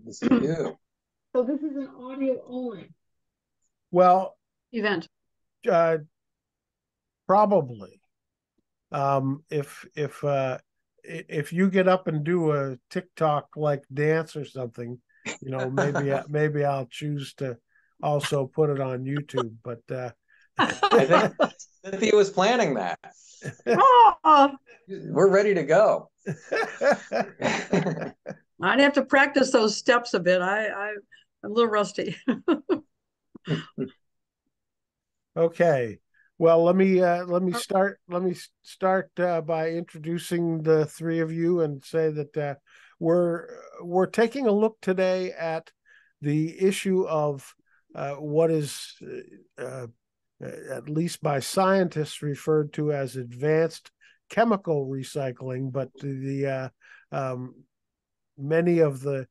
This is you. So this is an audio only Well, event. probably. If you get up and do a TikTok like dance or something, maybe I'll choose to also put it on YouTube. But I think Cynthia was planning that. Oh, We're ready to go. I'd have to practice those steps a bit. I'm a little rusty. Okay. Well, let me start by introducing the three of you and say that we're taking a look today at the issue of what is at least by scientists referred to as advanced chemical recycling, but the many of the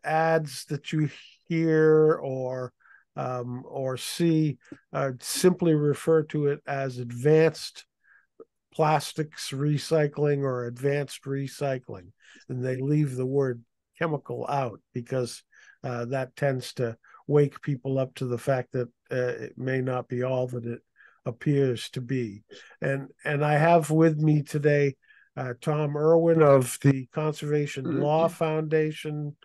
ads that you hear or see simply refer to it as advanced plastics recycling or advanced recycling, and they leave the word chemical out because that tends to wake people up to the fact that it may not be all that it appears to be. And I have with me today Tom Irwin of the Conservation Law Foundation,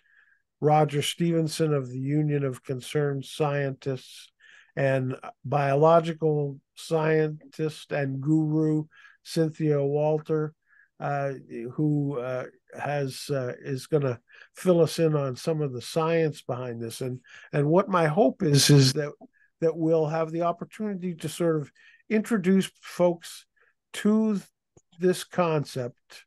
Roger Stephenson of the Union of Concerned Scientists, and biological scientist and guru Cynthia Walter, who is going to fill us in on some of the science behind this. And what my hope is that we'll have the opportunity to sort of introduce folks to this concept,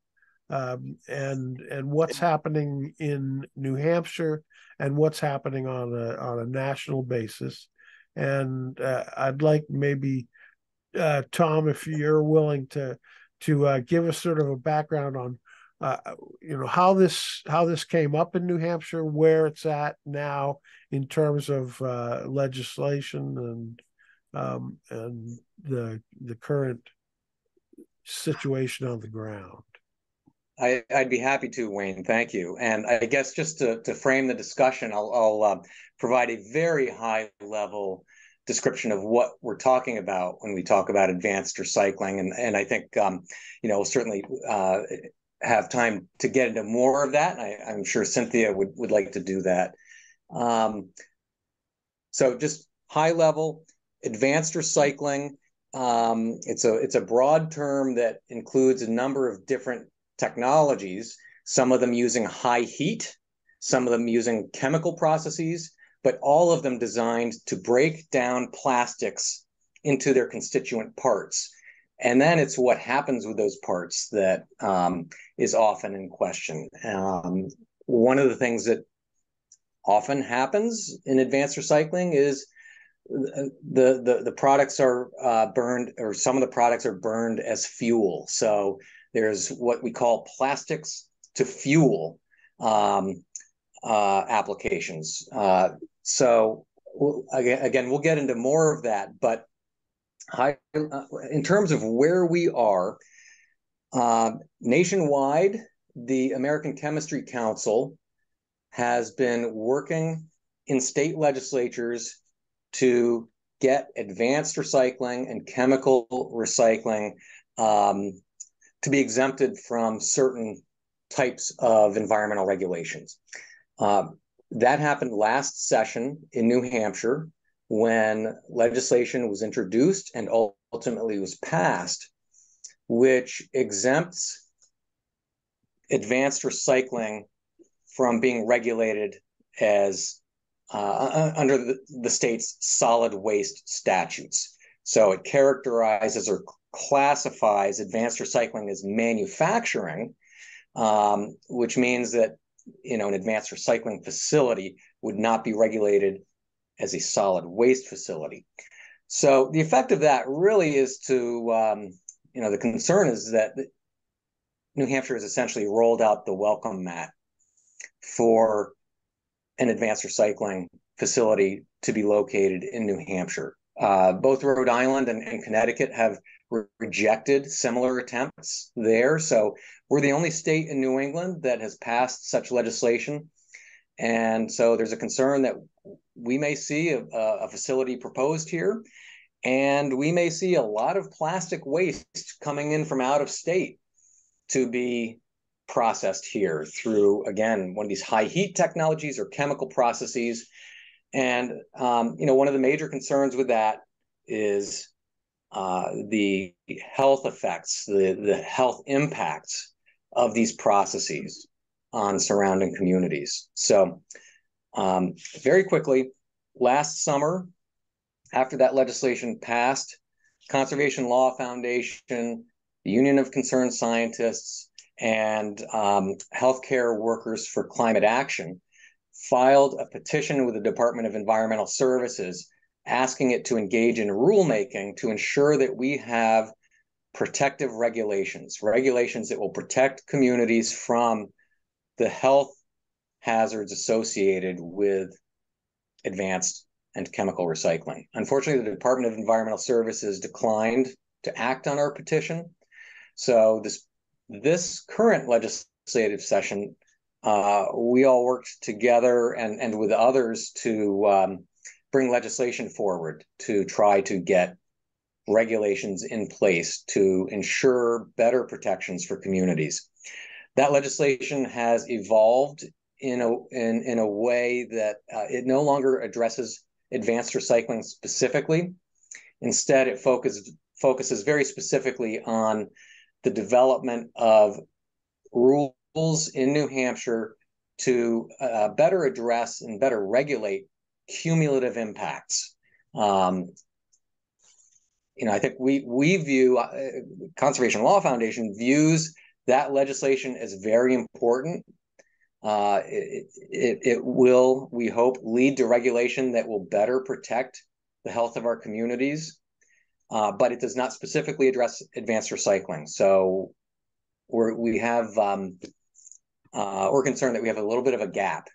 and what's happening in New Hampshire and what's happening on a national basis. And I'd like maybe Tom, if you're willing to give us sort of a background on how this came up in New Hampshire, where it's at now in terms of legislation and the current situation on the ground. I'd be happy to, Wayne. Thank you. And I guess just to frame the discussion, I'll provide a very high level description of what we're talking about when we talk about advanced recycling. And I think, we'll certainly have time to get into more of that. I'm sure Cynthia would like to do that. So just high level, advanced recycling. It's a broad term that includes a number of different technologies, some of them using high heat, some of them using chemical processes, but all of them designed to break down plastics into their constituent parts. And then it's what happens with those parts that is often in question. One of the things that often happens in advanced recycling is the products are burned, or some of the products are burned as fuel. So there's what we call plastics to fuel applications. So again, we'll get into more of that, but in terms of where we are, nationwide, the American Chemistry Council has been working in state legislatures to get advanced recycling and chemical recycling to be exempted from certain types of environmental regulations. That happened last session in New Hampshire when legislation was introduced and ultimately was passed, which exempts advanced recycling from being regulated as under the state's solid waste statutes. So it characterizes or classifies advanced recycling as manufacturing, which means that an advanced recycling facility would not be regulated as a solid waste facility. So the effect of that really is to, the concern is that New Hampshire has essentially rolled out the welcome mat for an advanced recycling facility to be located in New Hampshire. Both Rhode Island and Connecticut have rejected similar attempts there. So we're the only state in New England that has passed such legislation. And so there's a concern that we may see a facility proposed here, and we may see a lot of plastic waste coming in from out of state to be processed here through, again, one of these high heat technologies or chemical processes. And, one of the major concerns with that is the health effects, the health impacts of these processes on surrounding communities. So very quickly, last summer, after that legislation passed, Conservation Law Foundation, the Union of Concerned Scientists, and Healthcare Workers for Climate Action filed a petition with the Department of Environmental Services asking it to engage in rulemaking to ensure that we have protective regulations that will protect communities from the health hazards associated with advanced and chemical recycling. Unfortunately, the Department of Environmental Services declined to act on our petition. So this current legislative session, we all worked together and with others to bring legislation forward to try to get regulations in place to ensure better protections for communities. That legislation has evolved in a way that it no longer addresses advanced recycling specifically. Instead, it focuses very specifically on the development of rules in New Hampshire to better address and better regulate cumulative impacts. I think we view, Conservation Law Foundation views that legislation as very important. It will, we hope, lead to regulation that will better protect the health of our communities, but it does not specifically address advanced recycling. So we're concerned that we have a little bit of a gap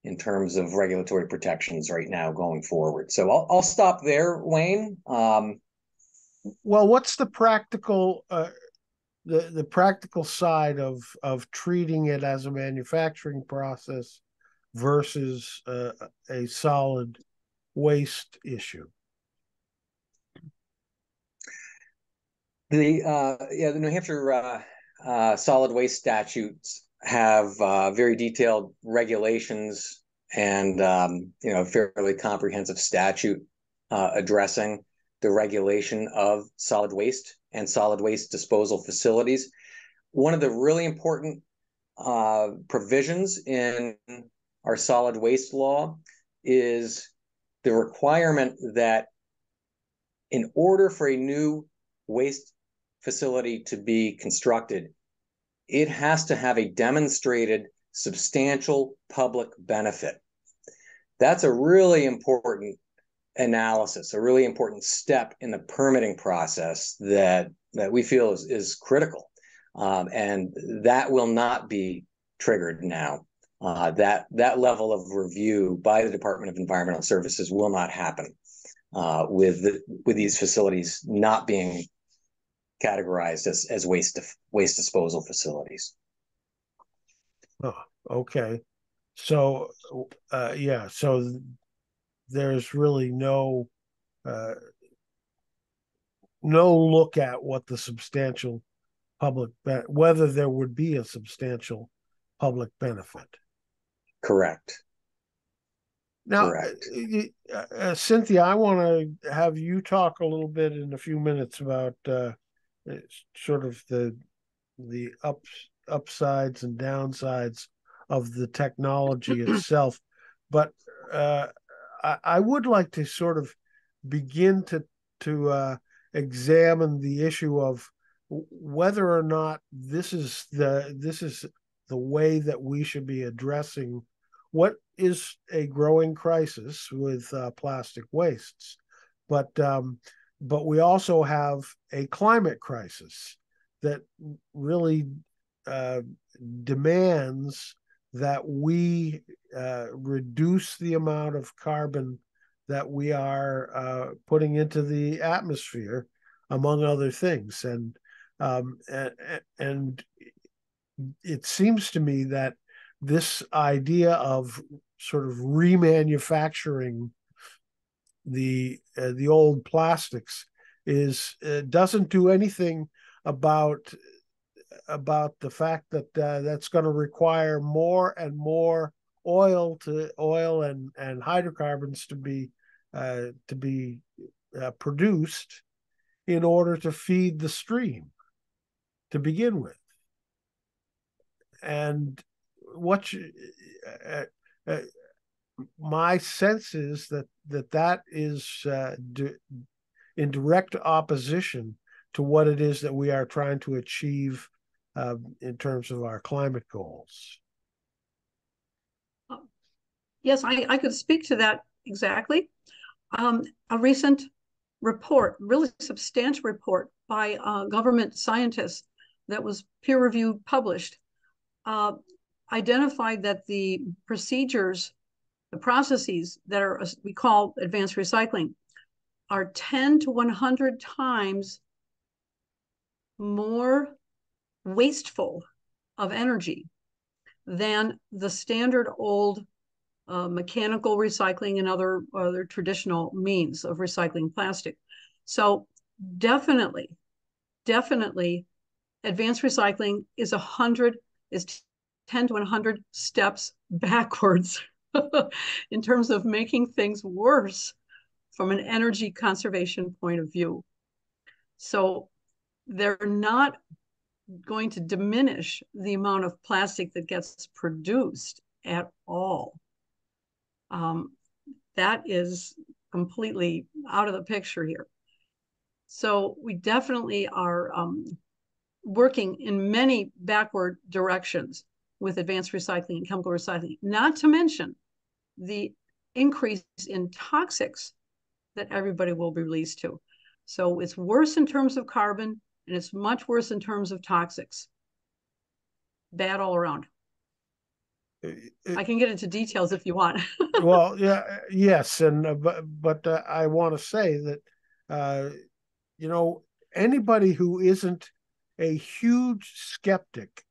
in terms of regulatory protections right now going forward. So I'll stop there, Wayne. Well, what's the practical the practical side of treating it as a manufacturing process versus a solid waste issue? The New Hampshire solid waste statutes have very detailed regulations and fairly comprehensive statute addressing the regulation of solid waste and solid waste disposal facilities. One of the really important provisions in our solid waste law is the requirement that in order for a new waste facility to be constructed, it has to have a demonstrated substantial public benefit. That's a really important analysis, a really important step in the permitting process that we feel is critical. And that will not be triggered now. That level of review by the Department of Environmental Services will not happen with these facilities not being categorized as waste disposal facilities. Oh, okay. So so there's really no look at what the substantial public whether there would be a substantial public benefit. Correct. Now, Cynthia, I want to have you talk a little bit in a few minutes about sort of the upsides and downsides of the technology itself, but I would like to sort of begin to examine the issue of whether or not this is the way that we should be addressing what is a growing crisis with plastic wastes, but we also have a climate crisis that really demands that we reduce the amount of carbon that we are putting into the atmosphere, among other things. And it seems to me that this idea of sort of remanufacturing the old plastics doesn't do anything about the fact that that's going to require more and more oil and hydrocarbons to be produced in order to feed the stream to begin with. And my sense is that is in direct opposition to what it is that we are trying to achieve in terms of our climate goals. Yes, I could speak to that exactly. A recent report, really substantial report by government scientists that was peer-reviewed, published, identified that the procedures, the processes that are we call advanced recycling, are 10 to 100 times more wasteful of energy than the standard old mechanical recycling and other traditional means of recycling plastic. So definitely, advanced recycling is 10 to 100 steps backwards in terms of making things worse from an energy conservation point of view. So they're not going to diminish the amount of plastic that gets produced at all. That is completely out of the picture here. So we definitely are working in many backward directions with advanced recycling and chemical recycling, not to mention the increase in toxics that everybody will be released to. So it's worse in terms of carbon, and it's much worse in terms of toxics. Bad all around. I can get into details if you want. Well, yeah, yes, and but I want to say that anybody who isn't a huge skeptic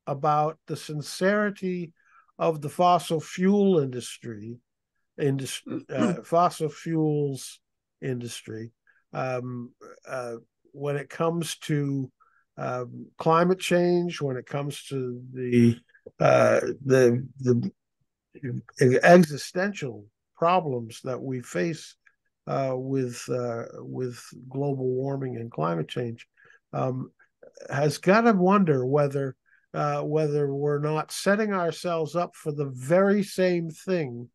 about the sincerity of the fossil fuel industry, fossil fuels industry, when it comes to climate change, when it comes to the existential problems that we face with global warming and climate change, has got to wonder whether we're not setting ourselves up for the very same thing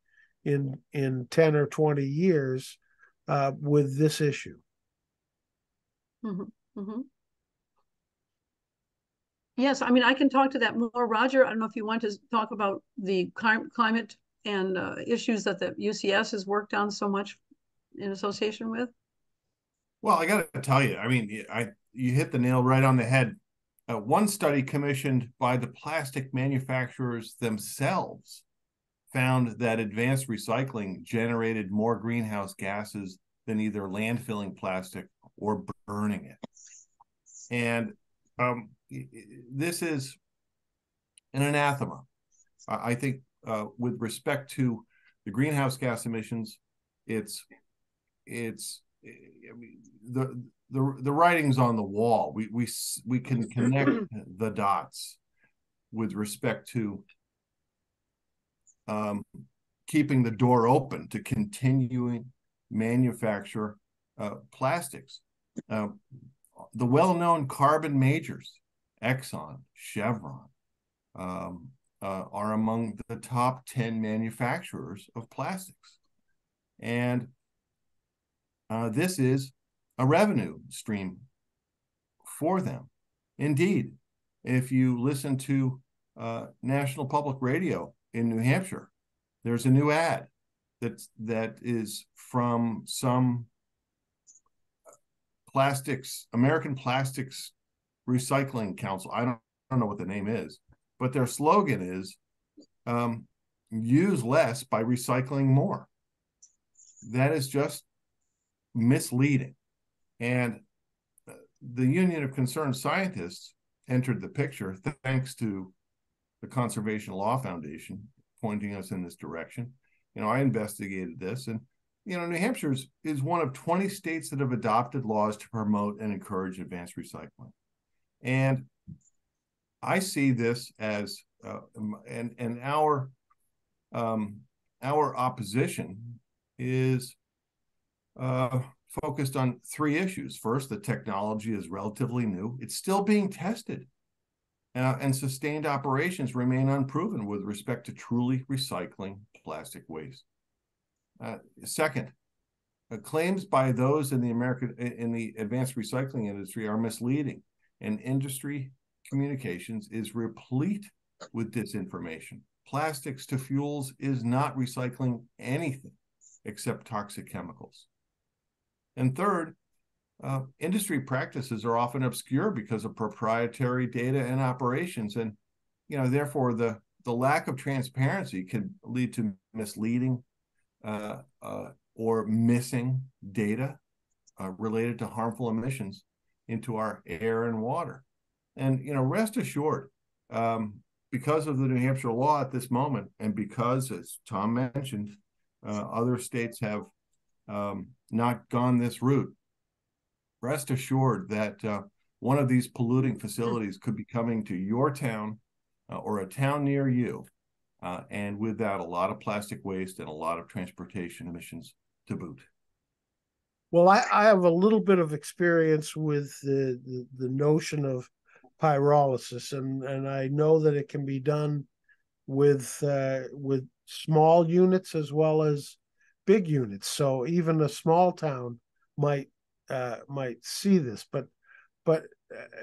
in 10 or 20 years with this issue. Mm-hmm. Mm-hmm. Yes, I mean, I can talk to that more. Roger, I don't know if you want to talk about the climate and issues that the UCS has worked on so much in association with. Well, I got to tell you, I mean, you hit the nail right on the head. One study commissioned by the plastic manufacturers themselves found that advanced recycling generated more greenhouse gases than either landfilling plastic or burning it. And this is an anathema. I think with respect to the greenhouse gas emissions, it's the writing's on the wall. We can connect the dots with respect to keeping the door open to continuing manufacture plastics. The well-known carbon majors, Exxon, Chevron, are among the top 10 manufacturers of plastics. And this is a revenue stream for them. Indeed, if you listen to National Public Radio in New Hampshire, there's a new ad that is from some American Plastics Recycling Council. I don't know what the name is, but their slogan is use less by recycling more. That is just misleading. And the Union of Concerned Scientists entered the picture thanks to the Conservation Law Foundation pointing us in this direction. I investigated this, and New Hampshire is one of 20 states that have adopted laws to promote and encourage advanced recycling. And I see this as, and our opposition is focused on three issues. First, the technology is relatively new. It's still being tested. And sustained operations remain unproven with respect to truly recycling plastic waste. Second, claims by those in the advanced recycling industry are misleading, and industry communications is replete with disinformation. Plastics to fuels is not recycling anything except toxic chemicals. And third, industry practices are often obscure because of proprietary data and operations, and therefore the lack of transparency can lead to misleading or missing data related to harmful emissions into our air and water. And rest assured, because of the New Hampshire law at this moment, and because, as Tom mentioned, other states have not gone this route, rest assured that one of these polluting facilities could be coming to your town or a town near you, and with that, a lot of plastic waste and a lot of transportation emissions to boot. Well, I have a little bit of experience with the notion of pyrolysis, and I know that it can be done with small units as well as big units. So even a small town might see this, but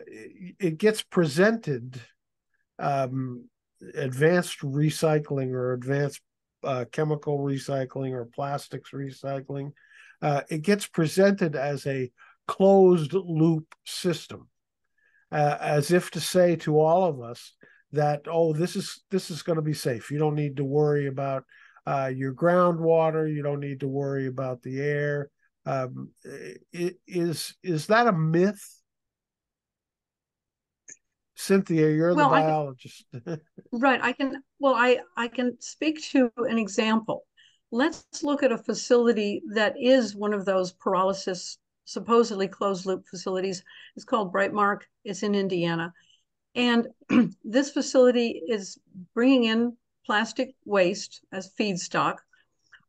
it gets presented, advanced recycling or advanced chemical recycling or plastics recycling. It gets presented as a closed loop system, as if to say to all of us that, oh, this is going to be safe. You don't need to worry about your groundwater. You don't need to worry about the air. Is that a myth? Cynthia, you're the biologist. Right. I can speak to an example. Let's look at a facility that is one of those pyrolysis supposedly closed loop facilities. It's called Brightmark. It's in Indiana. And this facility is bringing in plastic waste as feedstock,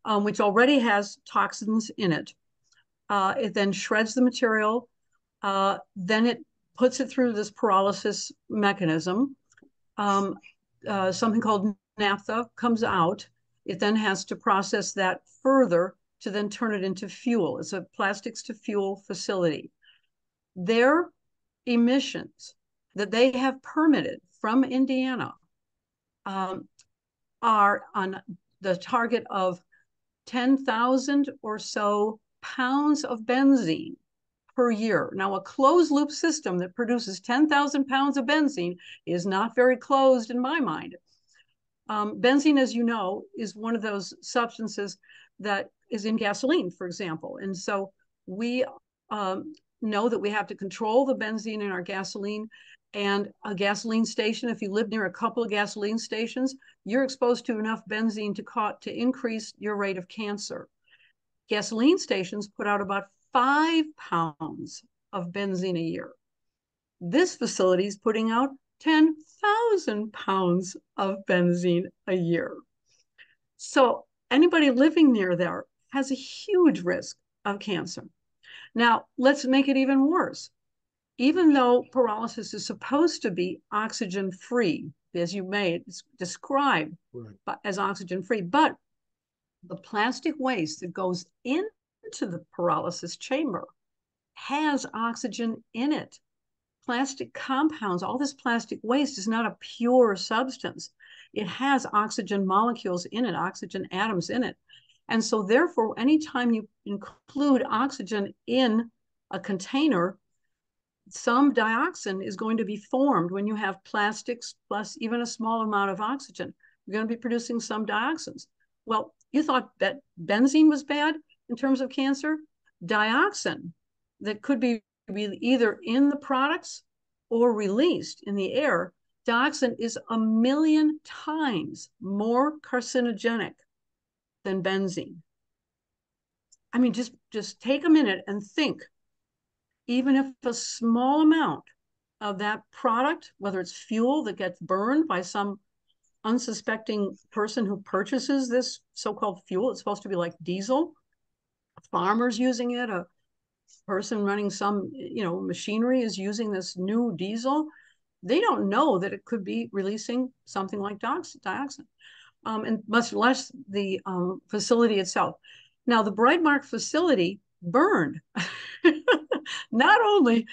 which already has toxins in it. It then shreds the material. Then it puts it through this pyrolysis mechanism. Something called naphtha comes out. It then has to process that further to then turn it into fuel. It's a plastics to fuel facility. Their emissions that they have permitted from Indiana are on the target of 10,000 or so pounds of benzene per year. Now, a closed loop system that produces 10,000 pounds of benzene is not very closed in my mind. Benzene, as you know, is one of those substances that is in gasoline, for example. And so we know that we have to control the benzene in our gasoline. And a gasoline station, if you live near a couple of gasoline stations, you're exposed to enough benzene to increase your rate of cancer. Gasoline stations put out about 5 pounds of benzene a year. This facility is putting out 10,000 pounds of benzene a year. So anybody living near there has a huge risk of cancer. Now, let's make it even worse. Even though pyrolysis is supposed to be oxygen-free, as you may describe as oxygen-free, but the plastic waste that goes into the pyrolysis chamber has oxygen in it. Plastic compounds, all this plastic waste is not a pure substance. It has oxygen molecules in it, oxygen atoms in it. And so therefore, anytime you include oxygen in a container, some dioxin is going to be formed when you have plastics plus even a small amount of oxygen. You're going to be producing some dioxins. Well, you thought that benzene was bad in terms of cancer? Dioxin that could be either in the products or released in the air Dioxin is 1,000,000 times more carcinogenic than benzene. I mean, just take a minute and think. Even if a small amount of that product, whether it's fuel that gets burned by some unsuspecting person who purchases this so-called fuel, it's supposed to be like diesel, farmers using it, a person running some, machinery is using this new diesel. They don't know that it could be releasing something like dioxin, and much less the facility itself. Now, the Brightmark facility burned. Not only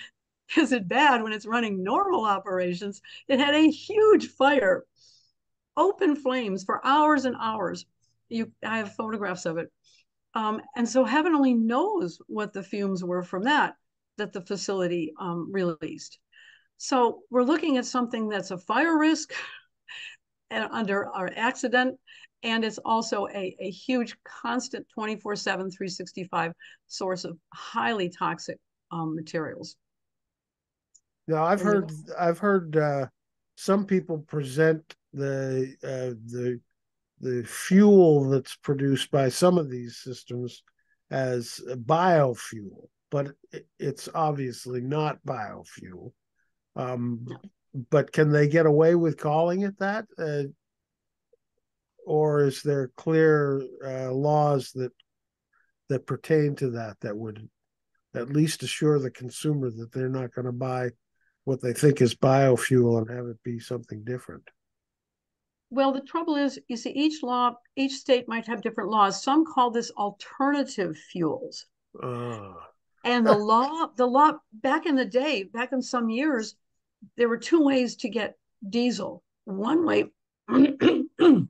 is it bad when it's running normal operations, it had a huge fire, open flames for hours and hours. I have photographs of it. And so heaven only knows what the fumes were from that the facility released. So we're looking at something that's a fire risk under our accident, and it's also a huge constant 24/7, 365 source of highly toxic materials. Now, I've heard some people present the fuel that's produced by some of these systems as a biofuel, but it's obviously not biofuel. No. But can they get away with calling it that? Or is there clear laws that pertain to that would at least assure the consumer that they're not going to buy what they think is biofuel and have it be something different? Well, the trouble is, you see, each state might have different laws. Some call this alternative fuels. And the law back in the day, back in some years, there were two ways to get diesel. One way, go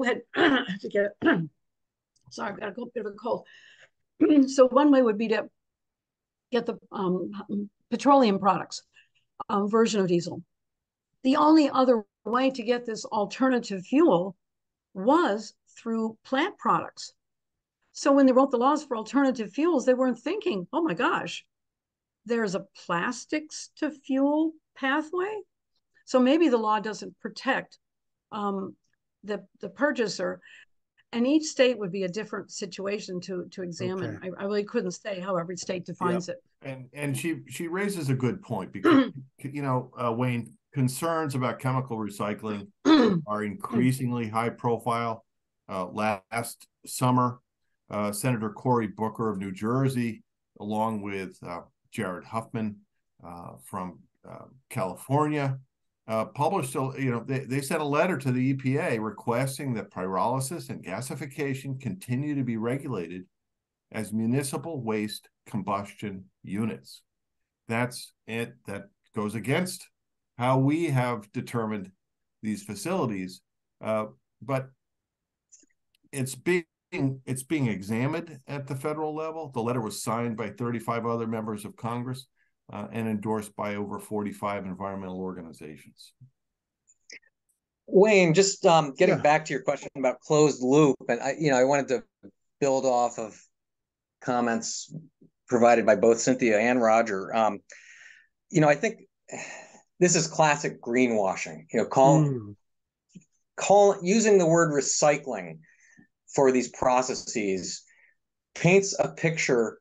ahead to get it. Sorry, I've got a bit of a cold. So one way would be to get the petroleum products version of diesel. The only other way to get this alternative fuel was through plant products. So when they wrote the laws for alternative fuels, they weren't thinking, oh my gosh, there's a plastics to fuel pathway. So maybe the law doesn't protect the purchaser, and each state would be a different situation to examine. Okay. I really couldn't say how every state defines it. And she raises a good point, because Wayne, concerns about chemical recycling are increasingly high profile. Last summer, Senator Cory Booker of New Jersey, along with Jared Huffman from California, published, they sent a letter to the EPA requesting that pyrolysis and gasification continue to be regulated as municipal waste combustion units. That's it. That goes against how we have determined these facilities, but it's being examined at the federal level. The letter was signed by 35 other members of Congress and endorsed by over 45 environmental organizations. Wayne, just getting back to your question about closed loop, and I wanted to build off of comments provided by both Cynthia and Roger. I think this is classic greenwashing. Using the word recycling for these processes paints a picture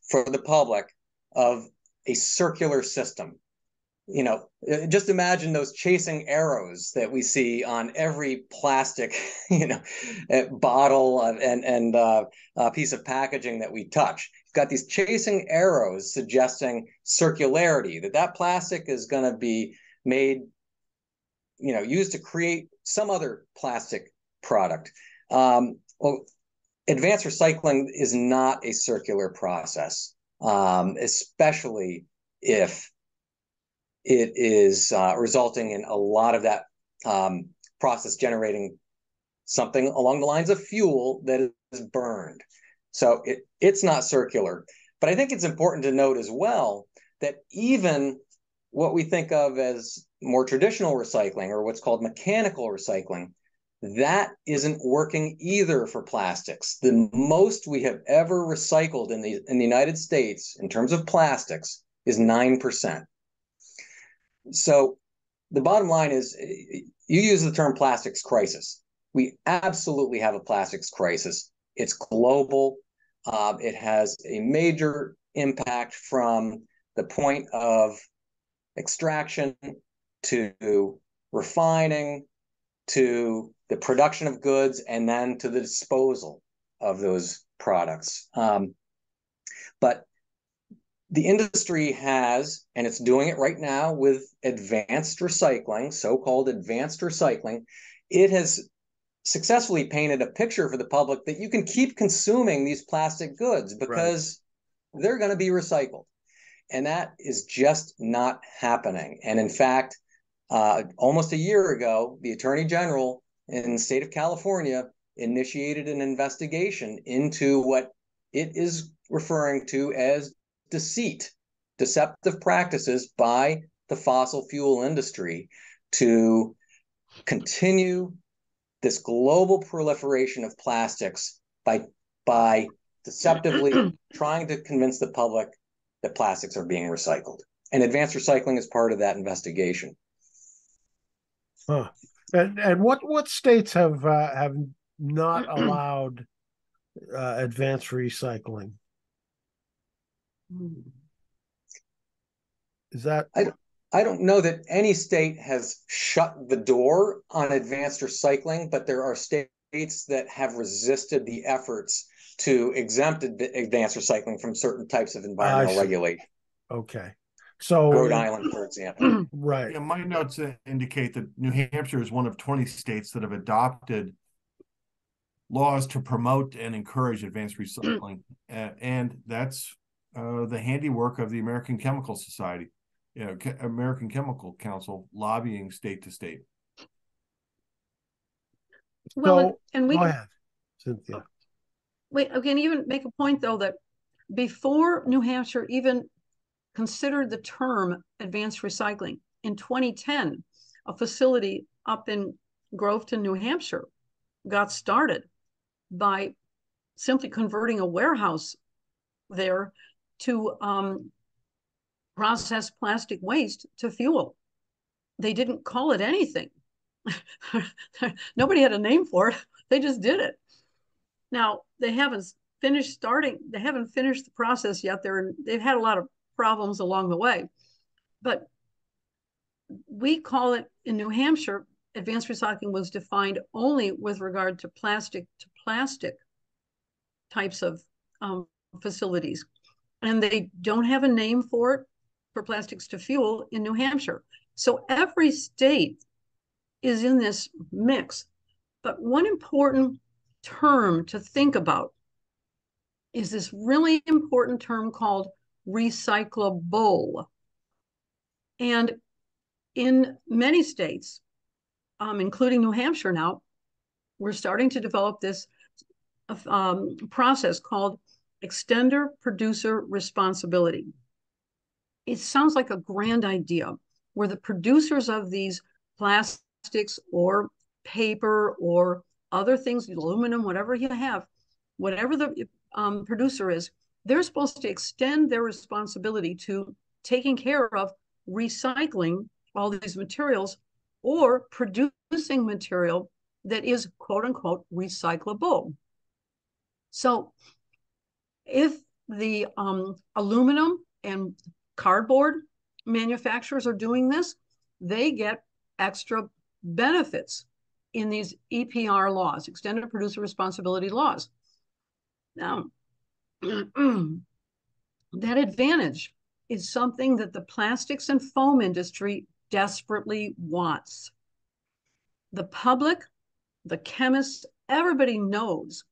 for the public of a circular system. Just imagine those chasing arrows that we see on every plastic, bottle and piece of packaging that we touch. You've got these chasing arrows suggesting circularity, that plastic is going to be made, used to create some other plastic product. Well, advanced recycling is not a circular process, especially if it is resulting in a lot of that process generating something along the lines of fuel that is burned. So it's not circular. But I think it's important to note as well that even what we think of as more traditional recycling, or what's called mechanical recycling, that isn't working either for plastics. The most we have ever recycled in the United States in terms of plastics is 9%. So the bottom line is, you use the term plastics crisis. We absolutely have a plastics crisis. It's global. It has a major impact from the point of extraction to refining to the production of goods and then to the disposal of those products. But the industry has, and it's doing it right now with advanced recycling, so-called advanced recycling, it has successfully painted a picture for the public that you can keep consuming these plastic goods because they're going to be recycled. And that is just not happening. And in fact, almost a year ago, the Attorney General in the state of California initiated an investigation into what it is referring to as deceptive practices by the fossil fuel industry to continue this global proliferation of plastics by deceptively trying to convince the public that plastics are being recycled. And advanced recycling is part of that investigation. Huh. And what states have not allowed advanced recycling? Is that I don't know that any state has shut the door on advanced recycling, but there are states that have resisted the efforts to exempt advanced recycling from certain types of environmental regulation. Okay. So Rhode Island, for example. Right. Yeah, my notes indicate that New Hampshire is one of 20 states that have adopted laws to promote and encourage advanced recycling. And that's the handiwork of the American Chemical Society, American Chemical Council, lobbying state to state. Well, So, and we go can, ahead, Cynthia. wait, I can even make a point, though, that before New Hampshire even considered the term advanced recycling, in 2010, a facility up in Groveton, New Hampshire, got started by simply converting a warehouse there to process plastic waste to fuel. They didn't call it anything. Nobody had a name for it. They just did it. Now, they haven't finished the process yet. They've had a lot of problems along the way. But we call it, in New Hampshire, advanced recycling was defined only with regard to plastic types of facilities. And they don't have a name for it for plastics to fuel in New Hampshire. So every state is in this mix. But one important term to think about is this really important term called recyclable. And in many states, including New Hampshire now, we're starting to develop this process called extender producer responsibility. It sounds like a grand idea where the producers of these plastics or paper or other things, aluminum, whatever you have, whatever the producer is, they're supposed to extend their responsibility to taking care of recycling all these materials or producing material that is quote unquote recyclable. So if the aluminum and cardboard manufacturers are doing this, they get extra benefits in these EPR laws, extended producer responsibility laws. Now, that advantage is something that the plastics and foam industry desperately wants. The public, the chemists, everybody knows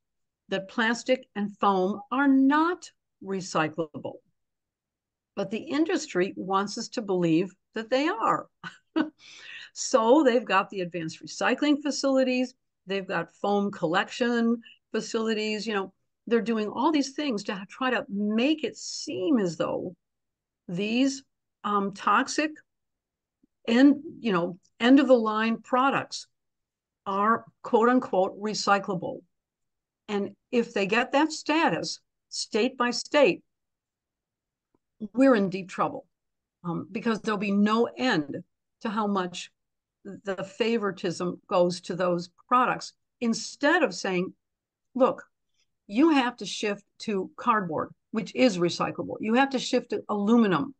that plastic and foam are not recyclable. But the industry wants us to believe that they are. So they've got the advanced recycling facilities, they've got foam collection facilities, they're doing all these things to try to make it seem as though these toxic and end of the line products are quote unquote recyclable. And if they get that status, state by state, we're in deep trouble. because there'll be no end to how much the favoritism goes to those products. Instead of saying, look, you have to shift to cardboard, which is recyclable. You have to shift to aluminum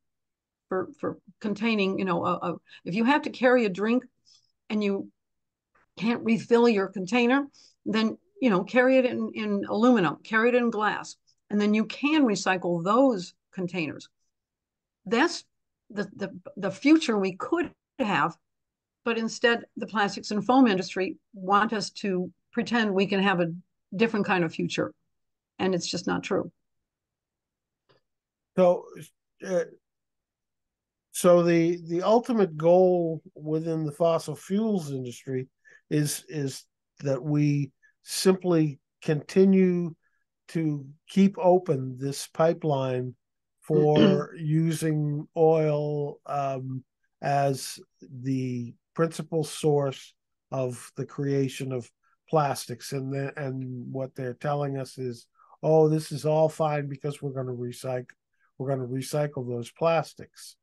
for containing, if you have to carry a drink and you can't refill your container, then, carry it in aluminum, carry it in glass, and then you can recycle those containers. That's the future we could have, but instead the plastics and foam industry want us to pretend we can have a different kind of future, and it's just not true. So, so the ultimate goal within the fossil fuels industry is that we simply continue to keep open this pipeline for using oil as the principal source of the creation of plastics, and what they're telling us is, oh, this is all fine because we're going to recycle those plastics,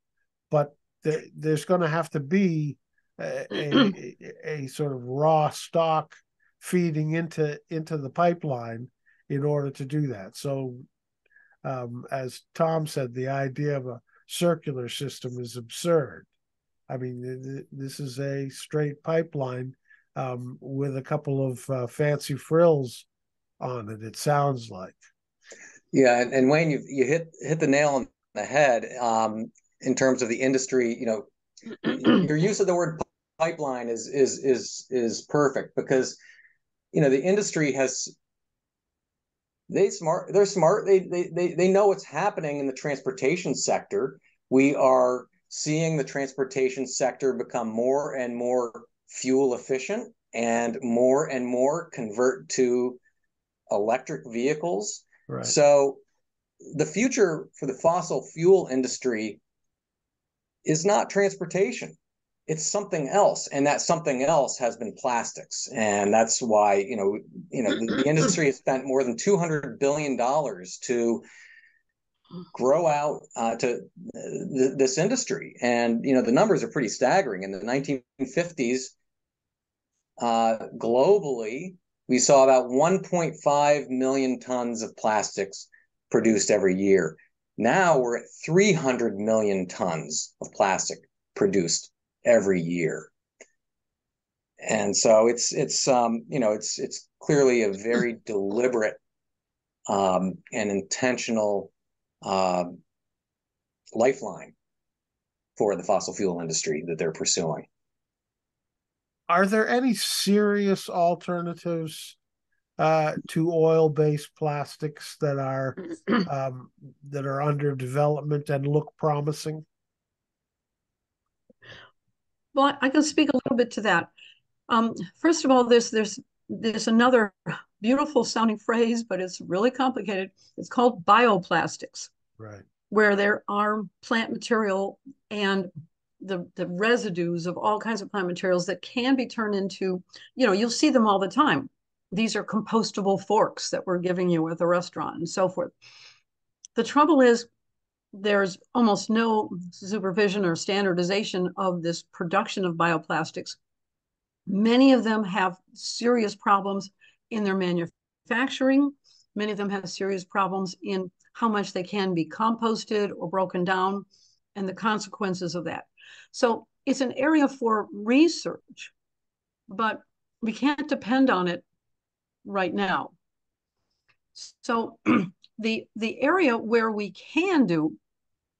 but there's going to have to be a sort of raw stock feeding into the pipeline in order to do that. So as Tom said, the idea of a circular system is absurd. I mean, this is a straight pipeline with a couple of fancy frills on it, it sounds like. Yeah, and Wayne, you hit the nail on the head in terms of the industry. Your use of the word pipeline is perfect, because the industry they're smart. They know what's happening in the transportation sector. We are seeing the transportation sector become more and more fuel efficient and more convert to electric vehicles. Right. So the future for the fossil fuel industry is not transportation. It's something else, and that something else has been plastics, and that's why the industry has spent more than $200 billion to grow out to this industry, and the numbers are pretty staggering. In the 1950s, globally, we saw about 1.5 million tons of plastics produced every year. Now we're at 300 million tons of plastic produced every year. And so it's clearly a very deliberate and intentional lifeline for the fossil fuel industry that they're pursuing. Are there any serious alternatives to oil-based plastics that are under development and look promising? Well, I can speak a little bit to that. First of all, there's another beautiful sounding phrase, but it's really complicated. It's called bioplastics, right? Where there are plant material and the residues of all kinds of plant materials that can be turned into, you'll see them all the time. These are compostable forks that we're giving you at the restaurant and so forth. The trouble is, there's almost no supervision or standardization of this production of bioplastics. Many of them have serious problems in their manufacturing. Many of them have serious problems in how much they can be composted or broken down and the consequences of that. So it's an area for research, but we can't depend on it right now. So the area where we can do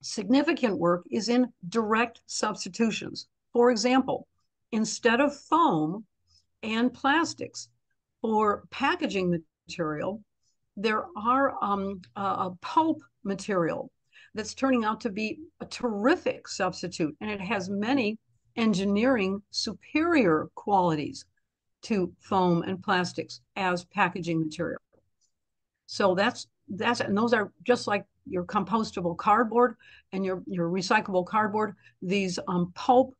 significant work is in direct substitutions. For example, instead of foam and plastics for packaging material, there are a pulp material that's turning out to be a terrific substitute, and it has many engineering superior qualities to foam and plastics as packaging material. So that's and those are just like your compostable cardboard and your recyclable cardboard. These pulp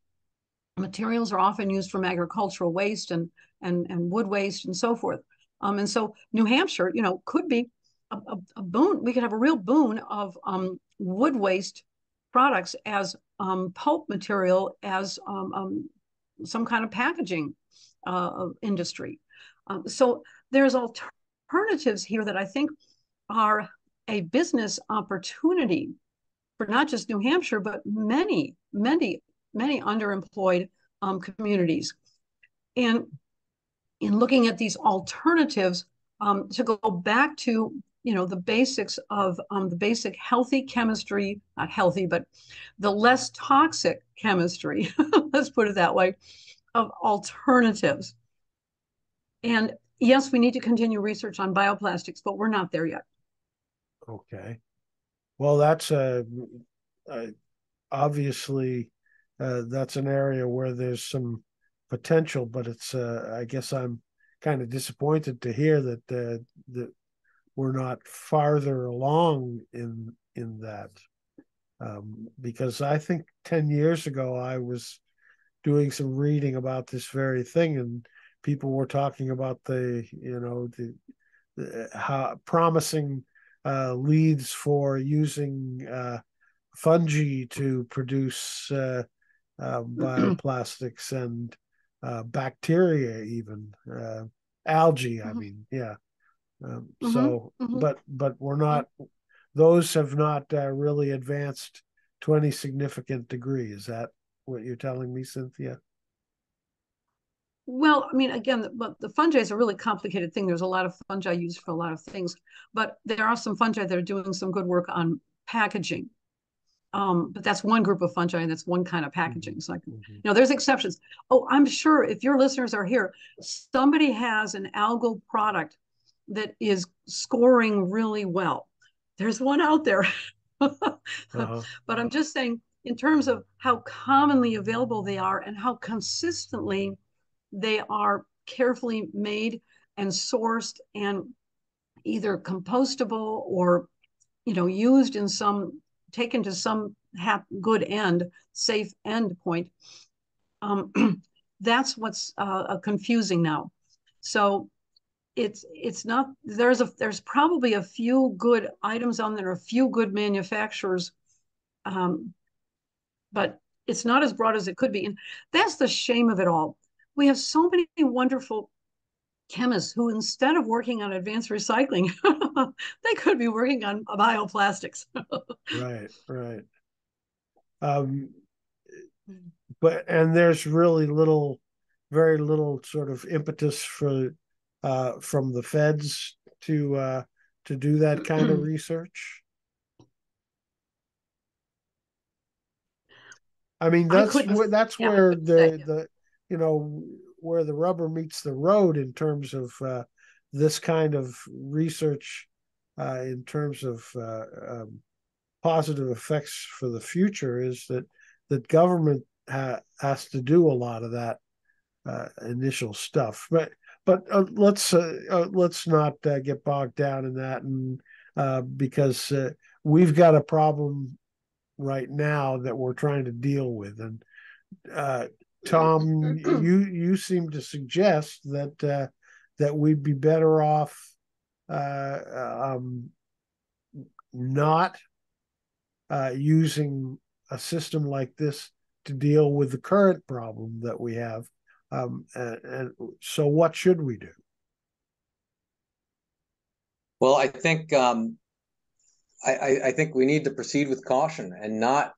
materials are often used from agricultural waste and wood waste and so forth. And so New Hampshire, could be a boon. We could have a real boon of wood waste products as pulp material as some kind of packaging industry. So there's alternatives here that I think are a business opportunity for not just New Hampshire, but many underemployed communities. And in looking at these alternatives, to go back to the basics of the basic healthy chemistry, not healthy, but the less toxic chemistry, let's put it that way, of alternatives. And yes, we need to continue research on bioplastics, but we're not there yet. Okay. Well, that's obviously that's an area where there's some potential, but it's I guess I'm kind of disappointed to hear that that we're not farther along in that, because I think 10 years ago I was doing some reading about this very thing, and people were talking about the how promising leads for using fungi to produce bioplastics and bacteria, even algae. I mean, yeah. So, but we're not; those have not really advanced to any significant degree. Is that what you're telling me, Cynthia? Well, I mean, again, the fungi is a really complicated thing. There's a lot of fungi used for a lot of things, but there are some fungi that are doing some good work on packaging. But that's one group of fungi and that's one kind of packaging. So, there's exceptions. Oh, I'm sure if your listeners are here, somebody has an algal product that is scoring really well. There's one out there. But I'm just saying, in terms of how commonly available they are and how consistently they are carefully made and sourced and either compostable or, used in taken to some good end, safe end point. That's what's confusing now. So it's not, there's probably a few good items on there, a few good manufacturers, but it's not as broad as it could be. And that's the shame of it all. We have so many wonderful chemists who, instead of working on advanced recycling, they could be working on bioplastics. Right. But there's really very little sort of impetus for from the feds to do that kind of research. I mean, that's where the where the rubber meets the road in terms of this kind of research, in terms of positive effects for the future, is that government has to do a lot of that initial stuff. But let's not get bogged down in that, and because we've got a problem right now that we're trying to deal with. And Tom, you seem to suggest that we'd be better off not using a system like this to deal with the current problem that we have. And so what should we do? Well, I think I think we need to proceed with caution and not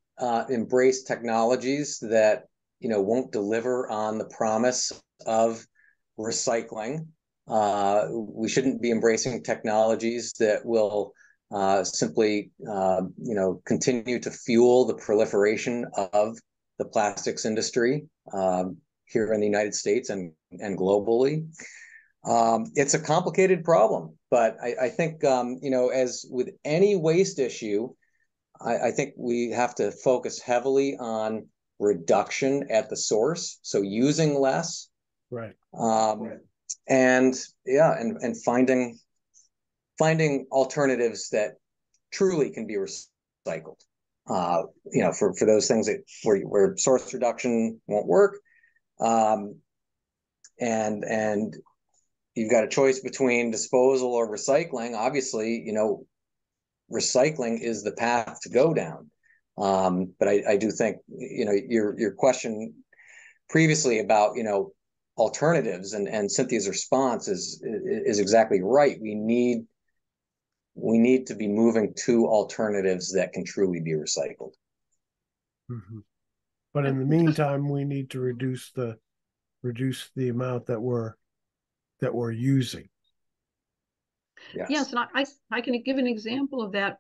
embrace technologies that won't deliver on the promise of recycling. We shouldn't be embracing technologies that will simply continue to fuel the proliferation of the plastics industry here in the United States and globally. It's a complicated problem, but I think, as with any waste issue, I think we have to focus heavily on reduction at the source. So using less, right. And finding alternatives that truly can be recycled. For those things where source reduction won't work, and you've got a choice between disposal or recycling. Obviously, recycling is the path to go down. But I do think, your question previously about, alternatives, and Cynthia's response is exactly right. We need to be moving to alternatives that can truly be recycled. Mm-hmm. But in the meantime, we need to reduce the amount that we're using. Yes, and I can give an example of that.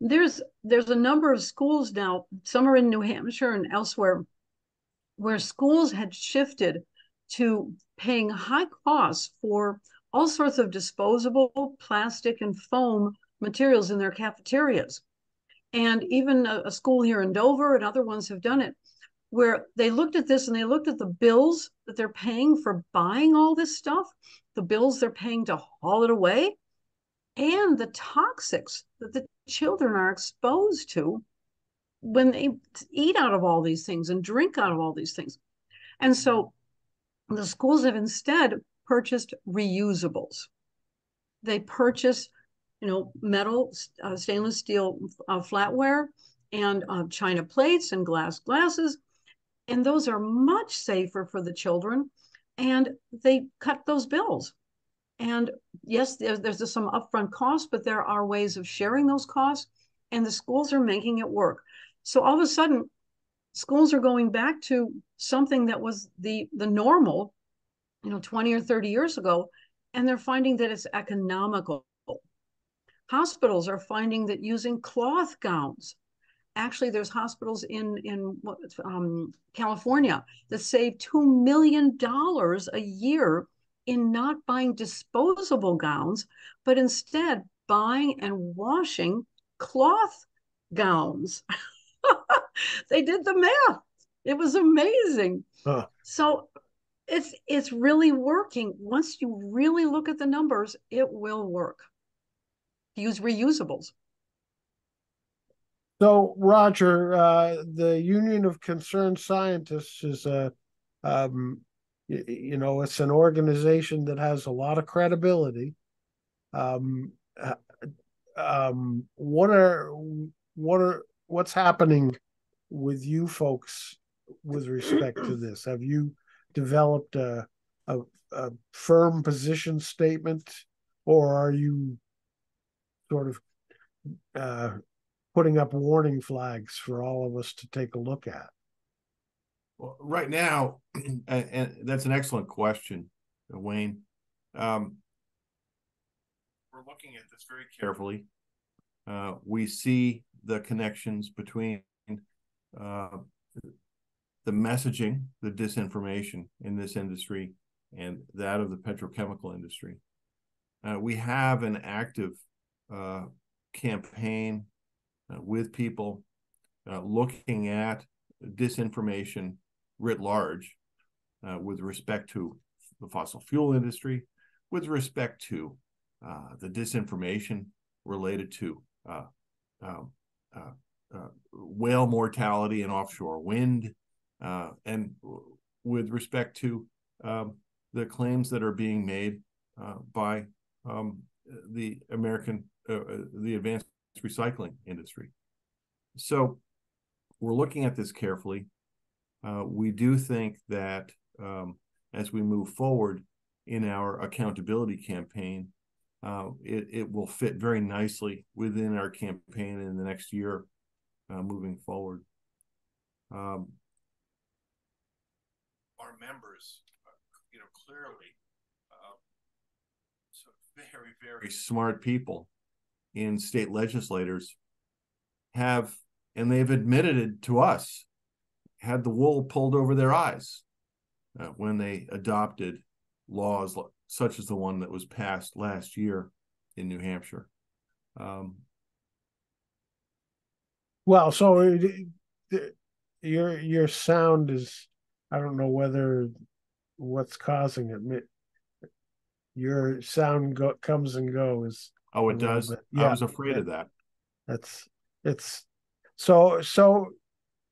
There's a number of schools now, some are in New Hampshire and elsewhere, where schools had shifted to paying high costs for all sorts of disposable plastic and foam materials in their cafeterias. And even a school here in Dover and other ones have done it, where they looked at this and they looked at the bills that they're paying for buying all this stuff, the bills they're paying to haul it away, and the toxics that the children are exposed to when they eat out of all these things and drink out of all these things. And so the schools have instead purchased reusables. They purchase, metal, stainless steel flatware and china plates and glasses. And those are much safer for the children. And they cut those bills. And yes, there's some upfront costs, but there are ways of sharing those costs. And the schools are making it work. So all of a sudden, schools are going back to something that was the normal, 20 or 30 years ago, and they're finding that it's economical. Hospitals are finding that using cloth gowns, actually there's hospitals in California that save $2 million a year in not buying disposable gowns, but instead buying and washing cloth gowns. They did the math. It was amazing. So it's really working. Once you really look at the numbers, it will work. Use reusables. So, Roger, the Union of Concerned Scientists is it's an organization that has a lot of credibility. What's happening with you folks with respect to this? Have you developed a firm position statement, or are you sort of putting up warning flags for all of us to take a look at? Well, right now, and that's an excellent question, Wayne. We're looking at this very carefully. We see the connections between the messaging, the disinformation in this industry, and that of the petrochemical industry. We have an active campaign with people looking at disinformation writ large with respect to the fossil fuel industry, with respect to the disinformation related to whale mortality and offshore wind, and with respect to the claims that are being made by the advanced recycling industry. So we're looking at this carefully. We do think that as we move forward in our accountability campaign, it will fit very nicely within our campaign in the next year moving forward. Our members, clearly some very, very smart people in state legislators have, and they've admitted it to us, had the wool pulled over their eyes when they adopted laws such as the one that was passed last year in New Hampshire. Well, so your sound is, I don't know what's causing it. Your sound comes and goes. Oh, it does? Yeah, I was afraid of that. It's so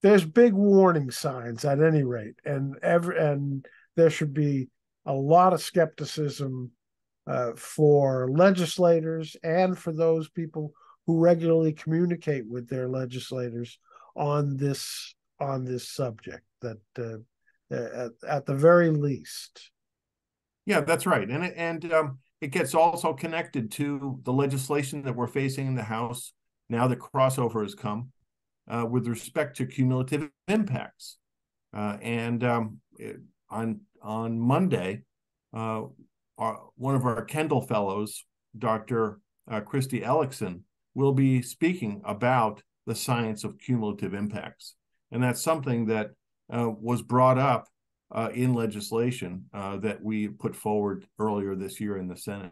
there's big warning signs at any rate, and there should be a lot of skepticism for legislators and for those people who regularly communicate with their legislators on this subject, that at the very least. Yeah, that's right. And it gets also connected to the legislation that we're facing in the House now that crossover has come with respect to cumulative impacts. On Monday, one of our Kendall Fellows, Dr. Christy Ellickson, will be speaking about the science of cumulative impacts. And that's something that was brought up in legislation that we put forward earlier this year in the Senate.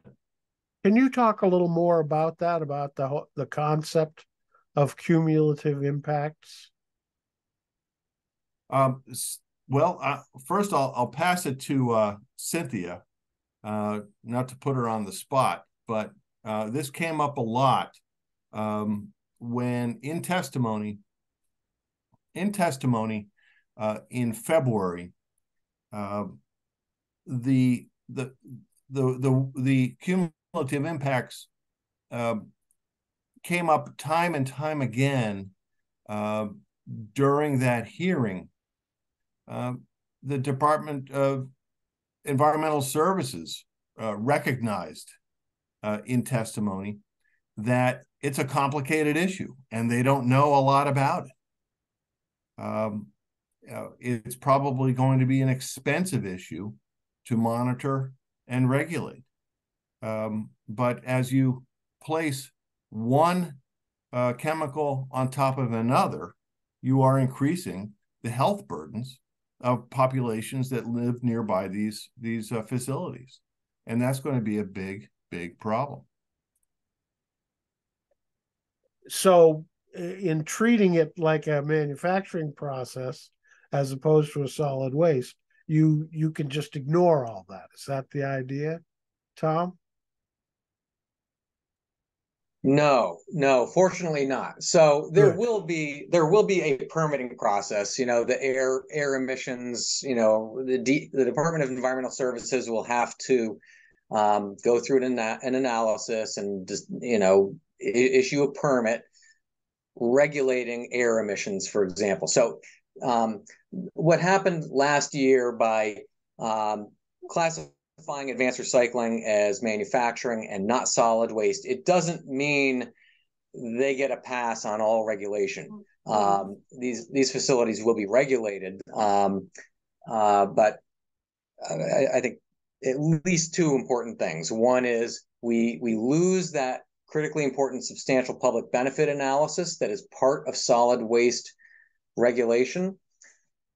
Can you talk a little more about that, about the concept of cumulative impacts? First I'll pass it to Cynthia, not to put her on the spot, but this came up a lot when in testimony in February. The cumulative impacts came up time and time again during that hearing. The Department of Environmental Services recognized in testimony that it's a complicated issue and they don't know a lot about it. It's probably going to be an expensive issue to monitor and regulate. But as you place one chemical on top of another, you are increasing the health burdens of populations that live nearby these facilities. And that's going to be a big, big problem. So in treating it like a manufacturing process, as opposed to a solid waste, you can just ignore all that. Is that the idea, Tom? No, fortunately not. So there will be a permitting process. The air emissions. The Department of Environmental Services will have to go through an analysis and just issue a permit regulating air emissions, for example. So what happened last year by classifying advanced recycling as manufacturing and not solid waste, it doesn't mean they get a pass on all regulation. These facilities will be regulated, but I think at least two important things. One is we lose that critically important substantial public benefit analysis that is part of solid waste regulation.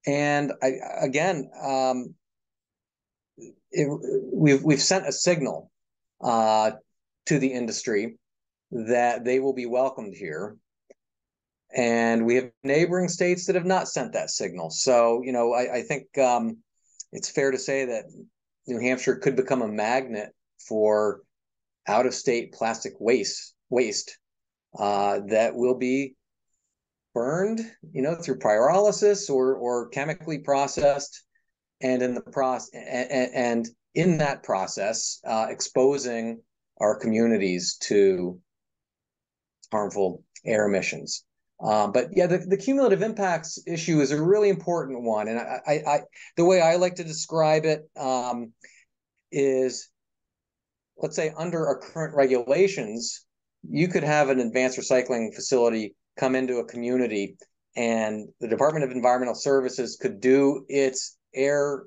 And we've sent a signal to the industry that they will be welcomed here. And we have neighboring states that have not sent that signal. So, I think it's fair to say that New Hampshire could become a magnet for out-of-state plastic waste that will be burned, through pyrolysis or chemically processed, and in that process, exposing our communities to harmful air emissions. But yeah, the cumulative impacts issue is a really important one, and I the way I like to describe it is, let's say under our current regulations, you could have an advanced recycling facility come into a community and the Department of Environmental Services could do its air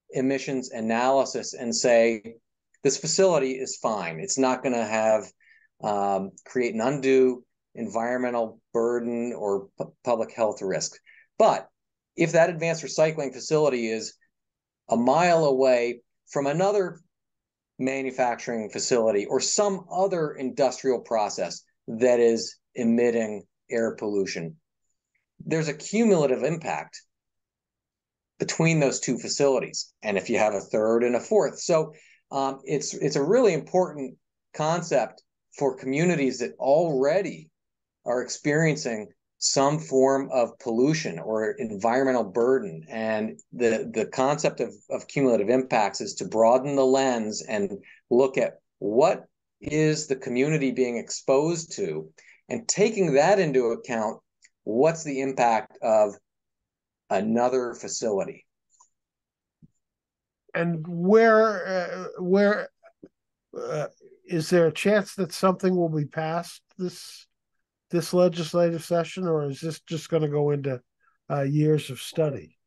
emissions analysis and say, this facility is fine. It's not going to have create an undue environmental burden or public health risk. But if that advanced recycling facility is a mile away from another manufacturing facility or some other industrial process that is emitting air pollution, there's a cumulative impact between those two facilities. And if you have a third and a fourth, so it's a really important concept for communities that already are experiencing some form of pollution or environmental burden. And the concept of cumulative impacts is to broaden the lens and look at what is the community being exposed to? And taking that into account, what's the impact of another facility? And where is there a chance that something will be passed this legislative session, or is this just going to go into years of study?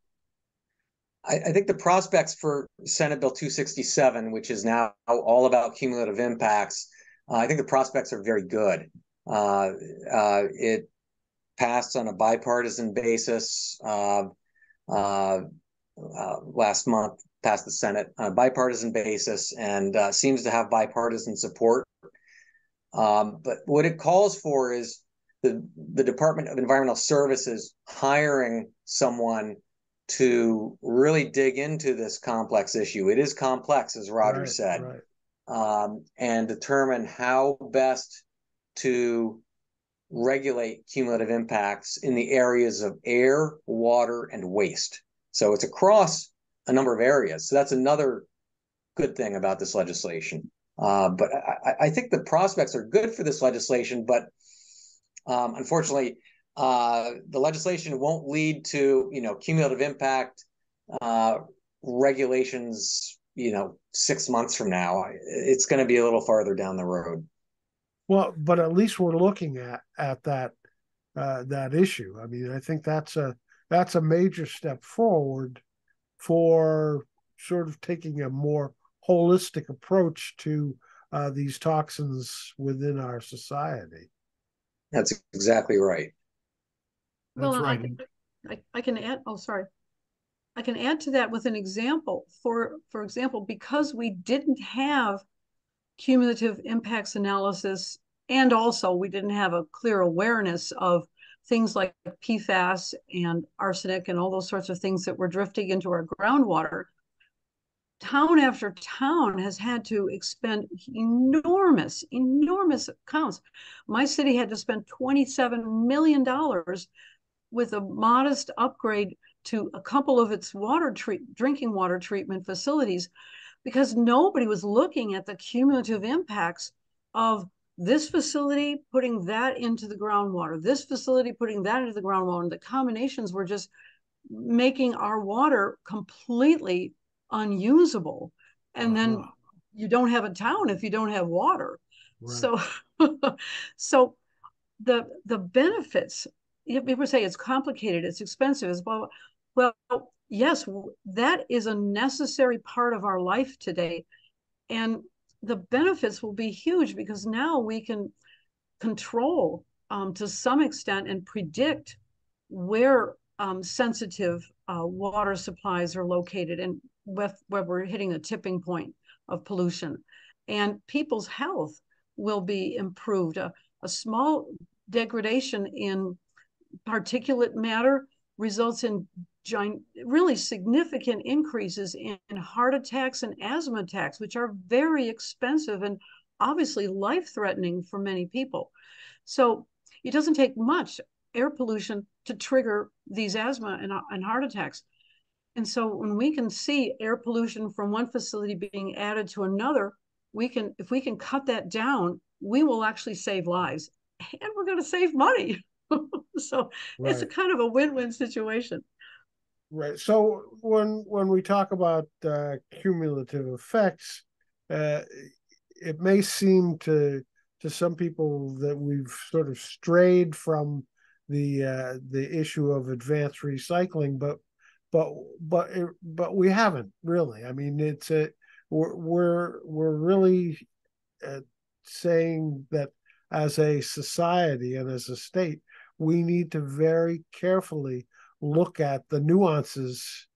I think the prospects for Senate Bill 267, which is now all about cumulative impacts, I think the prospects are very good. It passed on a bipartisan basis last month, passed the Senate on a bipartisan basis, and seems to have bipartisan support. But what it calls for is the Department of Environmental Services hiring someone to really dig into this complex issue. It is complex, as Roger said, and determine how best to regulate cumulative impacts in the areas of air, water, and waste. So it's across a number of areas. So that's another good thing about this legislation. But I think the prospects are good for this legislation, but unfortunately, the legislation won't lead to, cumulative impact regulations, 6 months from now. It's going to be a little farther down the road. Well, but at least we're looking at that issue. I mean, I think that's a major step forward for sort of taking a more holistic approach to these toxins within our society. That's exactly right. That's right. I can add. Oh, sorry. I can add to that with an example. For example, because we didn't have cumulative impacts analysis, and also we didn't have a clear awareness of things like PFAS and arsenic and all those sorts of things that were drifting into our groundwater, town after town has had to expend enormous amounts. My city had to spend $27 million with a modest upgrade to a couple of its drinking water treatment facilities, because nobody was looking at the cumulative impacts of this facility putting that into the groundwater, this facility putting that into the groundwater. And the combinations were just making our water completely unusable. And then you don't have a town if you don't have water. Right. So the benefits, people say it's complicated, it's expensive, as well. Well, yes, that is a necessary part of our life today. And the benefits will be huge, because now we can control to some extent and predict where sensitive water supplies are located and where we're hitting a tipping point of pollution. And people's health will be improved. A small degradation in particulate matter results in really significant increases in heart attacks and asthma attacks, which are very expensive and obviously life-threatening for many people. So it doesn't take much air pollution to trigger these asthma and heart attacks. And so when we can see air pollution from one facility being added to another, if we can cut that down, we will actually save lives, and we're going to save money. So it's a kind of a win-win situation. Right. So when we talk about cumulative effects, it may seem to some people that we've sort of strayed from the issue of advanced recycling, but we haven't really. I mean, we're really saying that as a society and as a state, we need to very carefully look at the nuances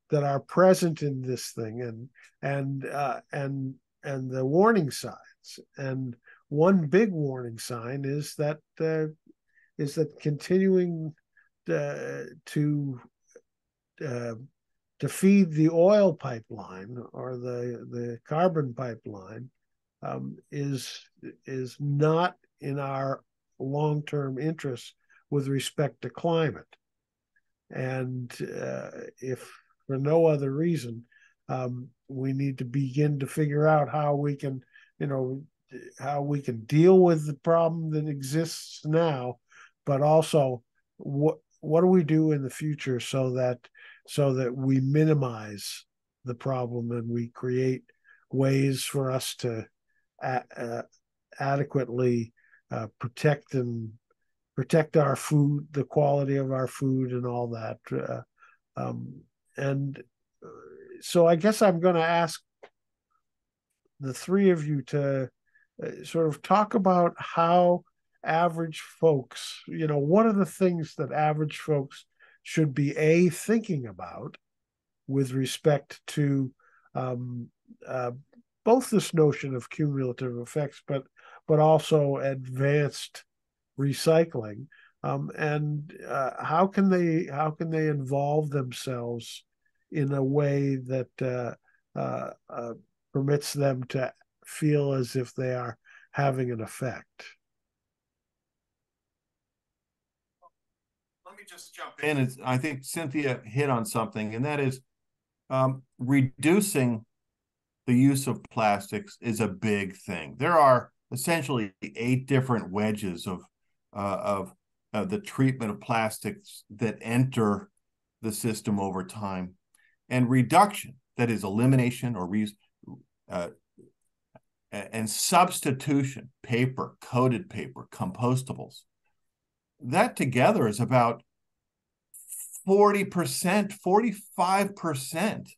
that are present in this thing and the warning signs. And one big warning sign is that continuing to feed the oil pipeline or the carbon pipeline is not in our long-term interests with respect to climate. And if for no other reason, we need to begin to figure out how we can, deal with the problem that exists now, but also what do we do in the future so that we minimize the problem and we create ways for us to adequately protect our food, the quality of our food, and all that. And so I guess I'm going to ask the three of you to sort of talk about how average folks, what are the things that average folks should be thinking about with respect to both this notion of cumulative effects, but also advanced recycling, and how can they involve themselves in a way that permits them to feel as if they are having an effect. Let me just jump in. I think Cynthia hit on something, and that is reducing the use of plastics is a big thing. There are essentially 8 different wedges of the treatment of plastics that enter the system over time, and reduction, that is elimination or reuse, and substitution, paper, coated paper, compostables. That together is about 40%, 45%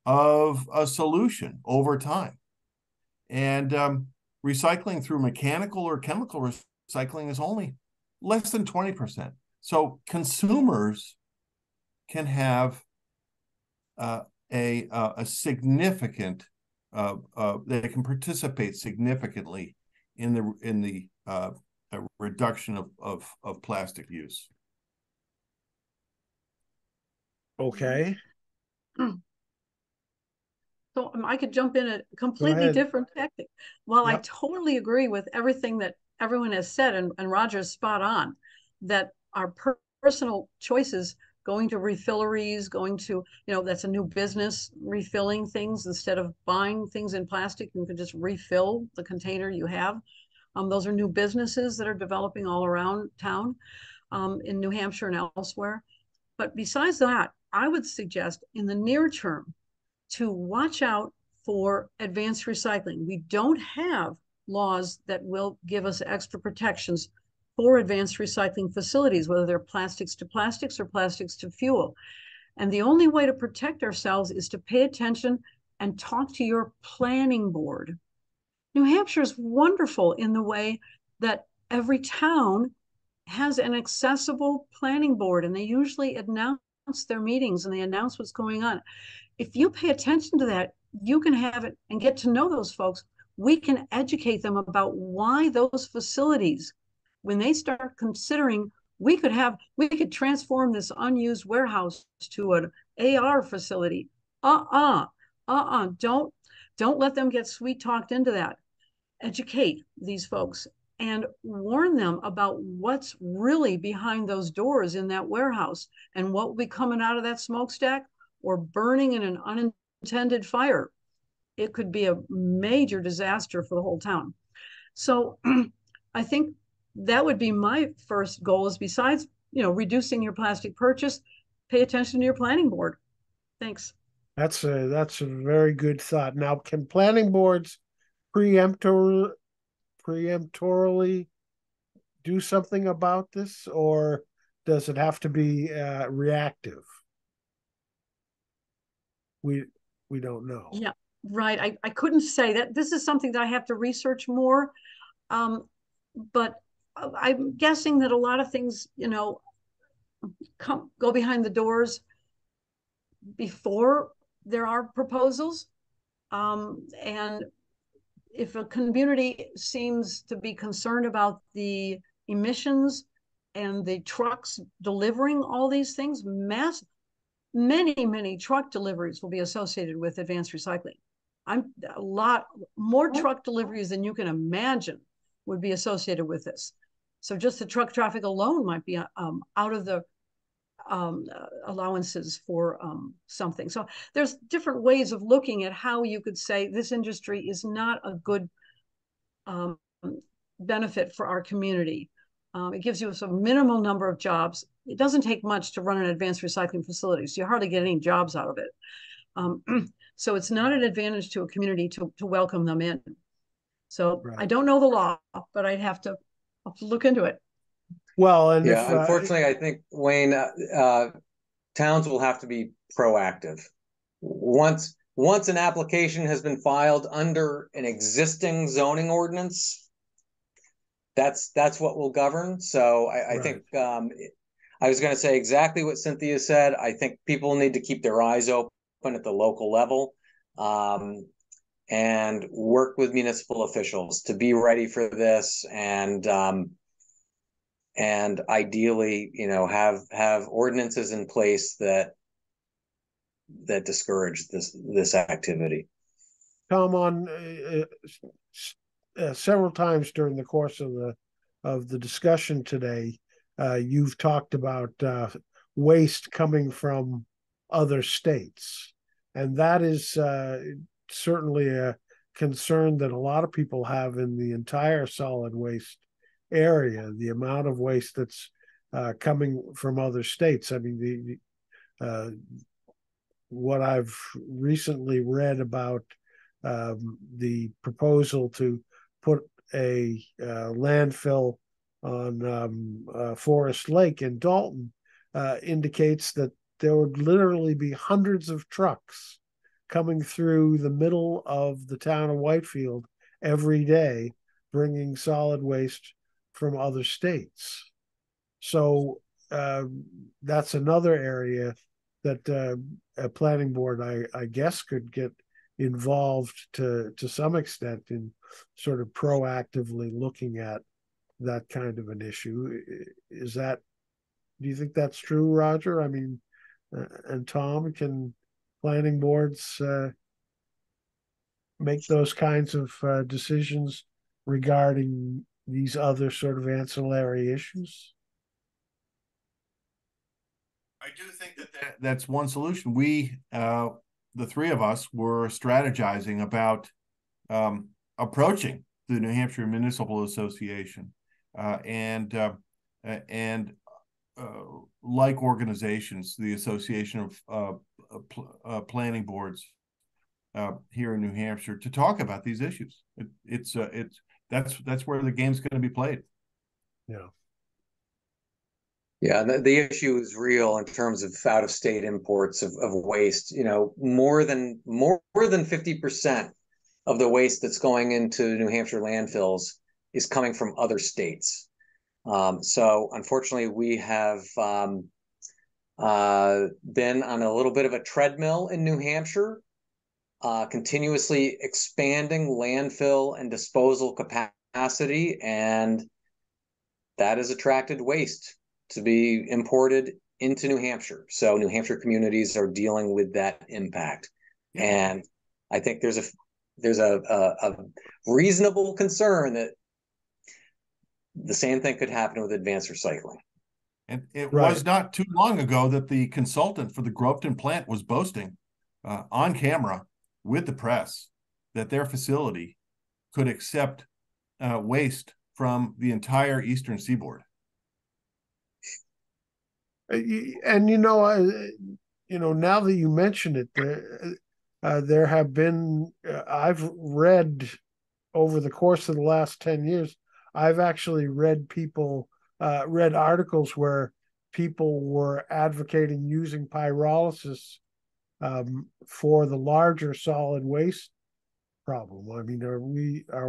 of a solution over time. And recycling through mechanical or chemical recycling is only less than 20%. So consumers can have a significant, they can participate significantly in the reduction of plastic use. Okay. So I could jump in a completely different tactic. While I totally agree with everything that everyone has said, and Roger's spot on, that our personal choices, going to refilleries, going to, that's a new business, refilling things instead of buying things in plastic. You can just refill the container you have. Those are new businesses that are developing all around town, in New Hampshire and elsewhere. But besides that, I would suggest in the near term to watch out for advanced recycling. We don't have laws that will give us extra protections for advanced recycling facilities, whether they're plastics to plastics or plastics to fuel. And the only way to protect ourselves is to pay attention and talk to your planning board. New Hampshire is wonderful in the way that every town has an accessible planning board, and they usually announce their meetings and they announce what's going on. If you pay attention to that, you can have it and get to know those folks. We can educate them about why those facilities, when they start considering, we could transform this unused warehouse to an AR facility. Don't let them get sweet talked into that. Educate these folks and warn them about what's really behind those doors in that warehouse and what will be coming out of that smokestack or burning in an unintended fire. It could be a major disaster for the whole town. So I think that would be my first goal, is besides, reducing your plastic purchase, pay attention to your planning board. Thanks. That's a very good thought. Now, can planning boards preemptorily do something about this, or does it have to be reactive? We don't know. Yeah, right. I couldn't say that. This is something that I have to research more. But I'm guessing that a lot of things, go behind the doors before there are proposals. And if a community seems to be concerned about the emissions and the trucks delivering all these things, many truck deliveries will be associated with advanced recycling. A lot more truck deliveries than you can imagine would be associated with this. So just the truck traffic alone might be out of the allowances for something. So there's different ways of looking at how you could say this industry is not a good um, benefit for our community. It gives you a minimal number of jobs. It doesn't take much to run an advanced recycling facility, so you hardly get any jobs out of it. So it's not an advantage to a community to welcome them in. So Right. I don't know the law, but I'll have to look into it. Well, and yeah, unfortunately, I think, Wayne, towns will have to be proactive. Once an application has been filed under an existing zoning ordinance, that's what will govern. So I think I was going to say exactly what Cynthia said. I think people need to keep their eyes open at the local level, and work with municipal officials to be ready for this, and ideally, have ordinances in place that discourage this activity. Tom, on several times during the course of the discussion today, you've talked about waste coming from other states, and that is certainly a concern that a lot of people have in the entire solid waste area. The amount of waste that's coming from other states. I mean, what I've recently read about the proposal to put a landfill on Forest Lake in Dalton indicates that there would literally be hundreds of trucks coming through the middle of the town of Whitefield every day, bringing solid waste from other states. So that's another area that a planning board, I guess, could get involved to some extent in sort of proactively looking at that kind of an issue. Do you think that's true, Roger? I mean, and Tom, can planning boards make those kinds of decisions regarding these other sort of ancillary issues? I do think that's one solution. We, the three of us, were strategizing about approaching the New Hampshire Municipal Association and like organizations, the Association of Planning Boards here in New Hampshire, to talk about these issues. That's where the game's going to be played. Yeah. Yeah, the issue is real in terms of out-of-state imports of waste. More than 50% of the waste that's going into New Hampshire landfills is coming from other states. So unfortunately, we have been on a little bit of a treadmill in New Hampshire, continuously expanding landfill and disposal capacity, and that has attracted waste to be imported into New Hampshire. So New Hampshire communities are dealing with that impact. Yeah. And I think there's a reasonable concern that the same thing could happen with advanced recycling. And it was not too long ago that the consultant for the Groveton plant was boasting on camera with the press that their facility could accept waste from the entire eastern seaboard. And now that you mention it, there have been I've read over the course of the last 10 years, I've actually read articles where people were advocating using pyrolysis for the larger solid waste problem. I mean, are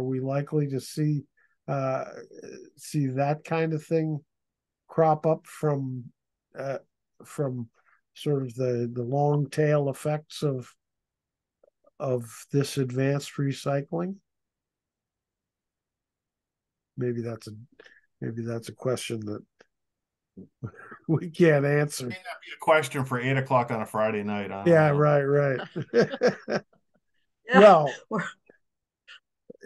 we likely to see that kind of thing crop up from sort of the long tail effects of this advanced recycling? Maybe that's a question that we can't answer. It may not be a question for 8 o'clock on a Friday night. Yeah, right. Well,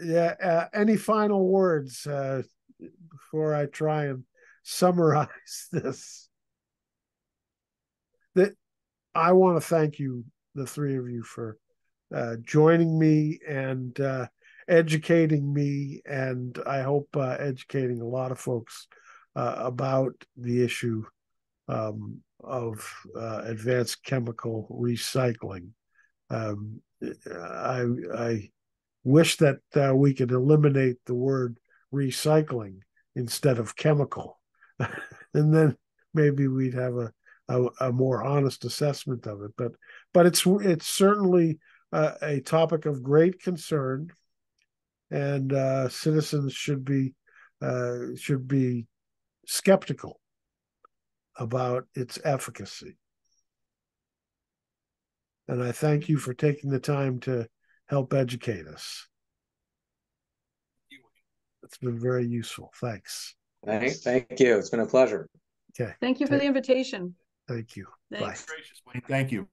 yeah. Any final words before I try and summarize this? That I want to thank you, the three of you, for joining me and educating me, and I hope educating a lot of folks about the issue of advanced chemical recycling. I wish that we could eliminate the word recycling instead of chemical, and then maybe we'd have a more honest assessment of it. But it's certainly a topic of great concern, and citizens should be skeptical about its efficacy. And I thank you for taking the time to help educate us. It's been very useful. Thanks. Thank you. It's been a pleasure. Okay. Thank you for the invitation. Thank you. Thanks. Bye. Gracious, Wayne. Thank you.